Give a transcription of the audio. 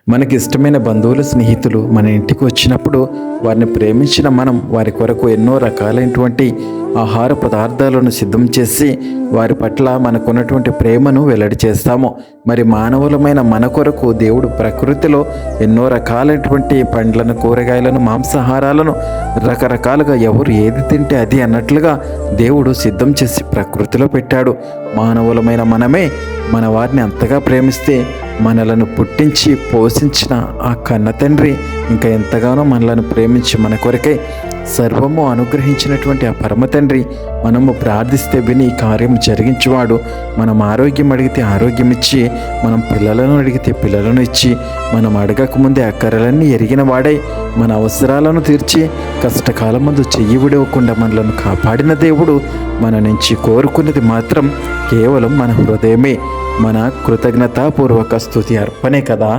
మనకి ఇష్టమైన బంధువులు, స్నేహితులు మన ఇంటికి వచ్చినప్పుడు వారిని ప్రేమించిన మనం వారి కొరకు ఎన్నో రకాలైనటువంటి ఆహార పదార్థాలను సిద్ధం చేసి వారి పట్ల మనకున్నటువంటి ప్రేమను వెల్లడి చేస్తాము. మరి మానవులమైన మన కొరకు దేవుడు ప్రకృతిలో ఎన్నో రకాలైనటువంటి పండ్లను, కూరగాయలను, మాంసాహారాలను రకరకాలుగా ఎవరు ఏది తింటే అది అన్నట్లుగా దేవుడు సిద్ధం చేసి ప్రకృతిలో పెట్టాడు. మానవులమైన మనమే మన వారిని అంతగా ప్రేమిస్తే మనలను పుట్టించి పోషించిన ఆ కన్న తండ్రి ఇంకా ఎంతగానో మనలను ప్రేమించి మన కొరకై సర్వము అనుగ్రహించినటువంటి ఆ పరమ తండ్రి మనము ప్రార్థిస్తే విని కార్యం జరిగించేవాడు. మనం ఆరోగ్యం అడిగితే ఆరోగ్యం ఇచ్చి, మనం పిల్లలను అడిగితే పిల్లలను ఇచ్చి, మనం అడగకముందే అక్కరలన్నీ ఎరిగిన వాడై మన అవసరాలను తీర్చి కష్టకాలం ముందు చెయ్యి విడవకుండా మనలను కాపాడిన దేవుడు మన నుంచి కోరుకున్నది మాత్రం కేవలం మన హృదయమే, మన కృతజ్ఞతాపూర్వక స్తుతి అర్పణే కదా.